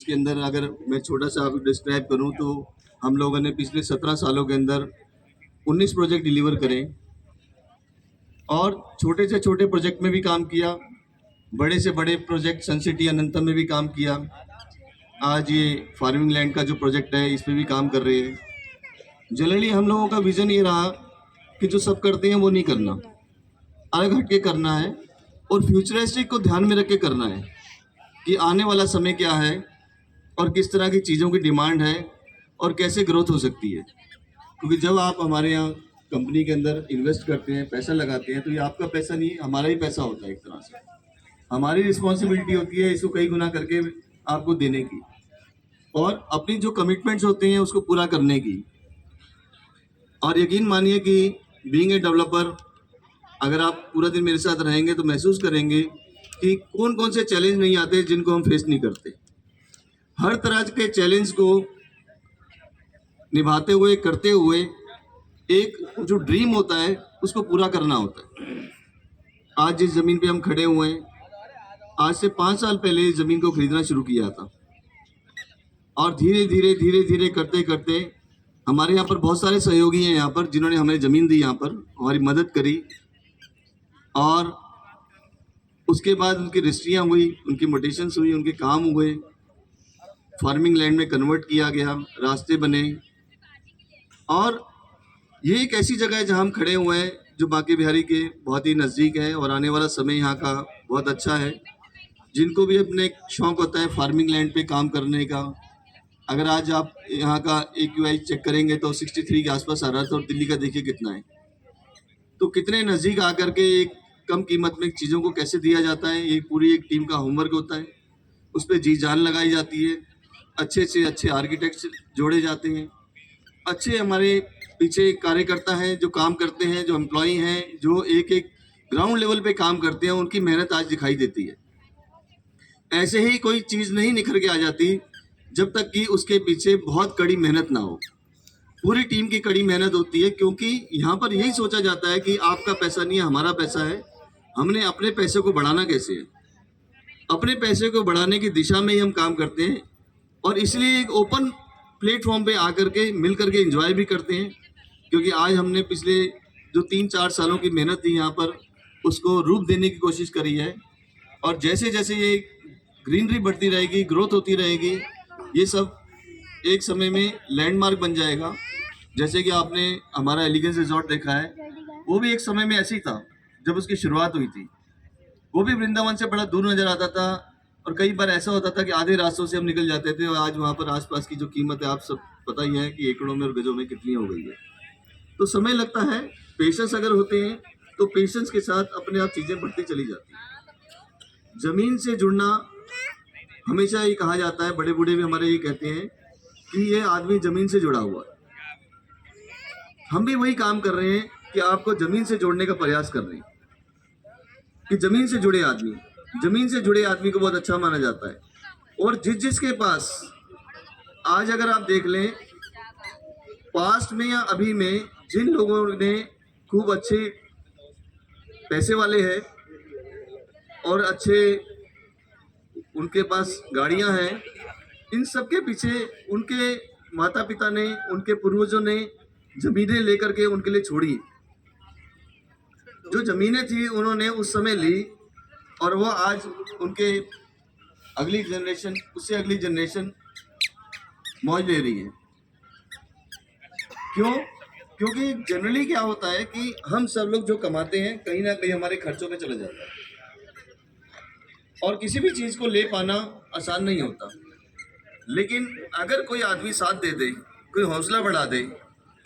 के अंदर अगर मैं छोटा सा आपको डिस्क्राइब करूं तो हम लोगों ने पिछले 17 सालों के अंदर 19 प्रोजेक्ट डिलीवर करे और छोटे से छोटे प्रोजेक्ट में भी काम किया, बड़े से बड़े प्रोजेक्ट सन सिटी अनंतम में भी काम किया। आज ये फार्मिंग लैंड का जो प्रोजेक्ट है इस पर भी काम कर रहे हैं। जनरली हम लोगों का विज़न ये रहा कि जो सब करते हैं वो नहीं करना, अलग हट के करना है और फ्यूचरिस्टिक को ध्यान में रख के करना है कि आने वाला समय क्या है और किस तरह की चीज़ों की डिमांड है और कैसे ग्रोथ हो सकती है। क्योंकि जब आप हमारे यहाँ कंपनी के अंदर इन्वेस्ट करते हैं, पैसा लगाते हैं, तो ये आपका पैसा नहीं, हमारा ही पैसा होता है। एक तरह से हमारी रिस्पॉन्सिबिलिटी होती है इसको कई गुना करके आपको देने की और अपनी जो कमिटमेंट्स होते हैं उसको पूरा करने की। और यकीन मानिए कि बीइंग ए डेवलपर, अगर आप पूरा दिन मेरे साथ रहेंगे तो महसूस करेंगे कि कौन कौन से चैलेंज नहीं आते जिनको हम फेस नहीं करते। हर तरह के चैलेंज को निभाते हुए, करते हुए एक जो ड्रीम होता है उसको पूरा करना होता है। आज जिस ज़मीन पे हम खड़े हुए हैं, आज से 5 साल पहले इस ज़मीन को खरीदना शुरू किया था और धीरे धीरे करते करते हमारे यहाँ पर बहुत सारे सहयोगी हैं यहाँ पर जिन्होंने हमें ज़मीन दी, यहाँ पर हमारी मदद करी और उसके बाद उनकी रजिस्ट्रियाँ हुई, उनकी मोटेशंस हुई, उनके काम हुए, फार्मिंग लैंड में कन्वर्ट किया गया, रास्ते बने। और ये एक ऐसी जगह है जहाँ हम खड़े हुए हैं जो बांके बिहारी के बहुत ही नज़दीक है और आने वाला समय यहाँ का बहुत अच्छा है। जिनको भी अपने शौक़ होता है फार्मिंग लैंड पे काम करने का, अगर आज आप यहाँ का AQI चेक करेंगे तो 63 के आसपास आ रहा था और दिल्ली का देखिए कितना है। तो कितने नज़दीक आकर के एक कम कीमत में चीज़ों को कैसे दिया जाता है, ये पूरी एक टीम का होमवर्क होता है। उस पर जी जान लगाई जाती है, अच्छे से अच्छे आर्किटेक्ट्स जोड़े जाते हैं, अच्छे हमारे पीछे कार्यकर्ता हैं जो काम करते हैं, जो एम्प्लॉई हैं, जो एक एक ग्राउंड लेवल पे काम करते हैं, उनकी मेहनत आज दिखाई देती है। ऐसे ही कोई चीज़ नहीं निखर के आ जाती जब तक कि उसके पीछे बहुत कड़ी मेहनत ना हो। पूरी टीम की कड़ी मेहनत होती है क्योंकि यहाँ पर यही सोचा जाता है कि आपका पैसा नहीं है, हमारा पैसा है, हमने अपने पैसे को बढ़ाना कैसे है। अपने पैसे को बढ़ाने की दिशा में ही हम काम करते हैं और इसलिए एक ओपन प्लेटफॉर्म पे आकर के मिल करके एंजॉय भी करते हैं। क्योंकि आज हमने पिछले जो 3-4 सालों की मेहनत थी यहाँ पर उसको रूप देने की कोशिश करी है और जैसे जैसे ये ग्रीनरी बढ़ती रहेगी, ग्रोथ होती रहेगी, ये सब एक समय में लैंडमार्क बन जाएगा। जैसे कि आपने हमारा एलिगेंस रिजॉर्ट देखा है, वो भी एक समय में ऐसी था जब उसकी शुरुआत हुई थी। वो भी वृंदावन से बड़ा दूर नज़र आता था और कई बार ऐसा होता था कि आधे रास्तों से हम निकल जाते थे और आज वहाँ पर आसपास की जो कीमत है आप सब पता ही है कि एकड़ों में और गजों में कितनी हो गई है। तो समय लगता है, पेशेंस अगर होते हैं तो पेशेंस के साथ अपने आप चीज़ें बढ़ती चली जाती हैं। ज़मीन से जुड़ना, हमेशा ये कहा जाता है, बड़े बूढ़े भी हमारे ये कहते हैं कि ये आदमी ज़मीन से जुड़ा हुआ है। हम भी वही काम कर रहे हैं कि आपको ज़मीन से जोड़ने का प्रयास कर रहे हैं कि ज़मीन से जुड़े आदमी को बहुत अच्छा माना जाता है। और जिसके पास आज अगर आप देख लें पास्ट में या अभी में जिन लोगों ने खूब अच्छे पैसे वाले हैं और अच्छे उनके पास गाड़ियां हैं, इन सब के पीछे उनके माता पिता ने, उनके पूर्वजों ने ज़मीनें लेकर के उनके लिए छोड़ी। जो ज़मीनें थी उन्होंने उस समय ली और वो आज उनके अगली जनरेशन, उससे अगली जनरेशन मौज ले रही है। क्यों? क्योंकि जनरली क्या होता है कि हम सब लोग जो कमाते हैं कहीं ना कहीं हमारे खर्चों में चला जाता है और किसी भी चीज़ को ले पाना आसान नहीं होता। लेकिन अगर कोई आदमी साथ दे दे, कोई हौसला बढ़ा दे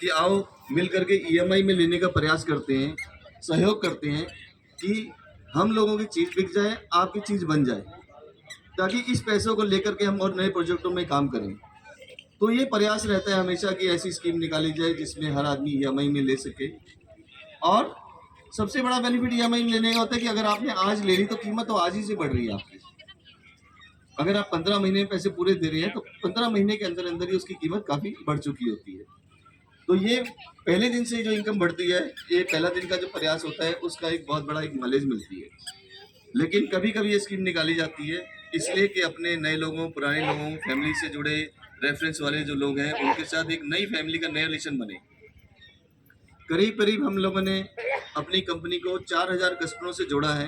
कि आओ मिल करके EMI में लेने का प्रयास करते हैं, सहयोग करते हैं कि हम लोगों की चीज़ बिक जाए, आपकी चीज़ बन जाए, ताकि इस पैसों को लेकर के हम और नए प्रोजेक्टों में काम करें। तो ये प्रयास रहता है हमेशा कि ऐसी स्कीम निकाली जाए जिसमें हर आदमी EMI में ले सके। और सबसे बड़ा बेनिफिट EMI में लेने का होता है कि अगर आपने आज ले ली तो कीमत तो आज ही से बढ़ रही है आपकी। अगर आप 15 महीने में पैसे पूरे दे रहे हैं तो 15 महीने के अंदर अंदर ही उसकी कीमत काफ़ी बढ़ चुकी होती है। तो ये पहले दिन से जो इनकम बढ़ती है, ये पहला दिन का जो प्रयास होता है उसका एक बहुत बड़ा एक माइलेज मिलती है। लेकिन कभी कभी ये स्कीम निकाली जाती है इसलिए कि अपने नए लोगों, पुराने लोगों, फैमिली से जुड़े रेफरेंस वाले जो लोग हैं उनके साथ एक नई फैमिली का नया रिलेशन बने। करीब करीब हम लोगों ने अपनी कंपनी को 4000 कस्टमरों से जोड़ा है।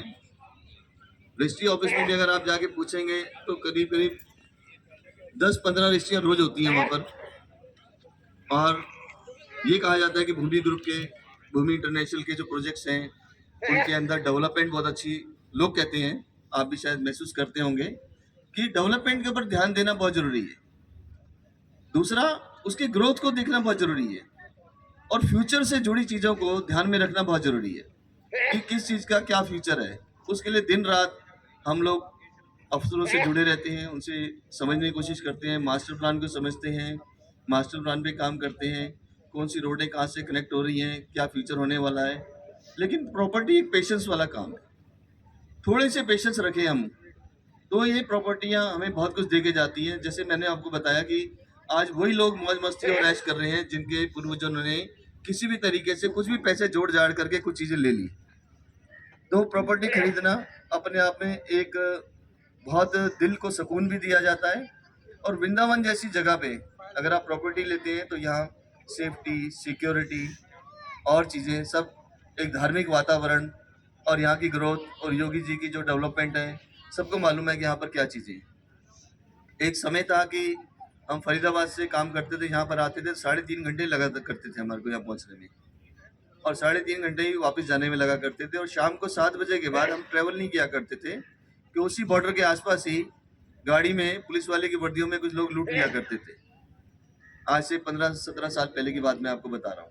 रजिस्ट्री ऑफिस में भी अगर आप जाके पूछेंगे तो करीब करीब 10-15 रजिस्ट्रियाँ रोज होती हैं वहाँ पर। और ये कहा जाता है कि भूमि ग्रुप के, भूमि इंटरनेशनल के जो प्रोजेक्ट्स हैं उनके अंदर डेवलपमेंट बहुत अच्छी, लोग कहते हैं, आप भी शायद महसूस करते होंगे कि डेवलपमेंट के ऊपर ध्यान देना बहुत जरूरी है। दूसरा, उसकी ग्रोथ को देखना बहुत जरूरी है और फ्यूचर से जुड़ी चीज़ों को ध्यान में रखना बहुत जरूरी है कि किस चीज़ का क्या फ्यूचर है। उसके लिए दिन रात हम लोग अफसरों से जुड़े रहते हैं, उनसे समझने की कोशिश करते हैं, मास्टर प्लान को समझते हैं, मास्टर प्लान पे काम करते हैं, कौन सी रोडें कहाँ से कनेक्ट हो रही हैं, क्या फ्यूचर होने वाला है। लेकिन प्रॉपर्टी एक पेशेंस वाला काम है, थोड़े से पेशेंस रखें हम तो ये प्रॉपर्टियाँ हमें बहुत कुछ दे के जाती हैं। जैसे मैंने आपको बताया कि आज वही लोग मौज मस्ती और ऐश कर रहे हैं जिनके पूर्वजों ने किसी भी तरीके से कुछ भी पैसे जोड़ जाड़ करके कुछ चीज़ें ले ली। तो प्रॉपर्टी खरीदना अपने आप में एक बहुत दिल को सुकून भी दिया जाता है। और वृंदावन जैसी जगह पे अगर आप प्रॉपर्टी लेते हैं तो यहाँ सेफ्टी, सिक्योरिटी और चीज़ें सब, एक धार्मिक वातावरण और यहाँ की ग्रोथ और योगी जी की जो डेवलपमेंट है, सबको मालूम है कि यहाँ पर क्या चीज़ें हैं। एक समय था कि हम फरीदाबाद से काम करते थे, यहाँ पर आते थे 3.5 घंटे लगा करते थे हमारे को यहाँ पहुँचने में, और 3.5 घंटे ही वापस जाने में लगा करते थे। और शाम को 7 बजे के बाद हम ट्रैवल नहीं किया करते थे कि उसी बॉर्डर के आसपास ही गाड़ी में पुलिस वाले की वर्दियों में कुछ लोग लूट लिया करते थे। आज से 15-17 साल पहले की बात मैं आपको बता रहा हूँ।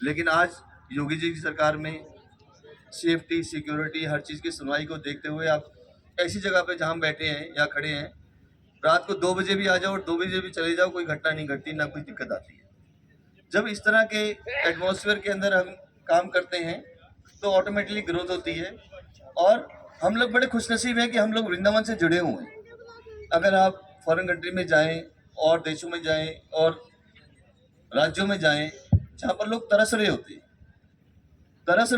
लेकिन आज योगी जी की सरकार में सेफ्टी, सिक्योरिटी, हर चीज़ की सुनवाई को देखते हुए आप ऐसी जगह पे जहाँ हम बैठे हैं या खड़े हैं, रात को 2 बजे भी आ जाओ और 2 बजे भी चले जाओ, कोई घटना नहीं घटती, ना कोई दिक्कत आती है। जब इस तरह के एटमॉस्फेयर के अंदर हम काम करते हैं तो ऑटोमेटिकली ग्रोथ होती है। और हम लोग बड़े खुशनसीब हैं कि हम लोग वृंदावन से जुड़े हुए हैं। अगर आप फॉरेन कंट्री में जाएं और देशों में जाएं और राज्यों में जाएं जहाँ पर लोग तरस रहे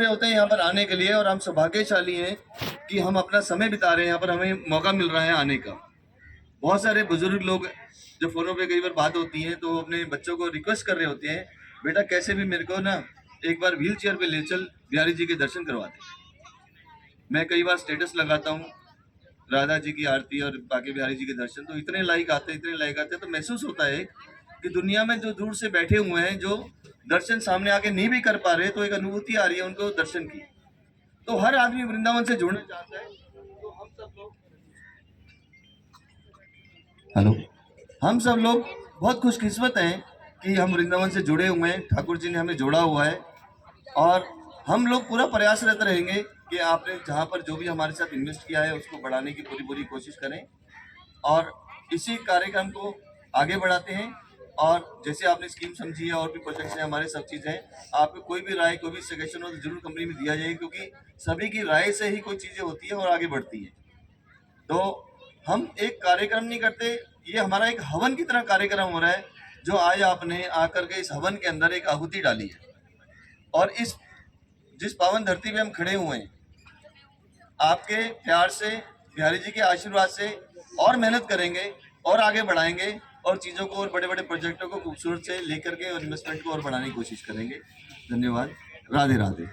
होते हैं यहाँ पर आने के लिए, और हम सौभाग्यशाली हैं कि हम अपना समय बिता रहे हैं यहाँ पर, हमें मौका मिल रहा है आने का। बहुत सारे बुजुर्ग लोग जो फ़ोनों पे कई बार बात होती है तो अपने बच्चों को रिक्वेस्ट कर रहे होते हैं, बेटा कैसे भी मेरे को ना एक बार व्हील चेयर पर ले चल, बिहारी जी के दर्शन करवा दे। मैं कई बार स्टेटस लगाता हूँ राधा जी की आरती और बाकी बिहारी जी के दर्शन, तो इतने लाइक आते हैं तो महसूस होता है कि दुनिया में जो दूर से बैठे हुए हैं, जो दर्शन सामने आके नहीं भी कर पा रहे, तो एक अनुभूति आ रही है उनको दर्शन की। तो हर आदमी वृंदावन से जुड़ना चाहता है। तो हम सब लोग बहुत खुशकिस्मत हैं कि हम वृंदावन से जुड़े हुए हैं, ठाकुर जी ने हमें जोड़ा हुआ है। और हम लोग पूरा प्रयासरत रहेंगे कि आपने जहाँ पर जो भी हमारे साथ इन्वेस्ट किया है उसको बढ़ाने की पूरी कोशिश करें और इसी कार्यक्रम को आगे बढ़ाते हैं। और जैसे आपने स्कीम समझी है और भी प्रोजेक्ट्स हैं, हमारे सब चीज़ हैं, आपको कोई भी राय, कोई भी सजेशन हो तो जरूर कंपनी में दिया जाए, क्योंकि सभी की राय से ही कोई चीज़ें होती है और आगे बढ़ती है। तो हम एक कार्यक्रम नहीं करते, ये हमारा एक हवन की तरह कार्यक्रम हो रहा है, जो आज आपने आकर के इस हवन के अंदर एक आहुति डाली है। और इस जिस पावन धरती पे हम खड़े हुए हैं, आपके प्यार से, बिहारी जी के आशीर्वाद से और मेहनत करेंगे और आगे बढ़ाएंगे और चीज़ों को और बड़े बड़े प्रोजेक्टों को खूबसूरत से लेकर के और इन्वेस्टमेंट को और बढ़ाने की कोशिश करेंगे। धन्यवाद। राधे राधे।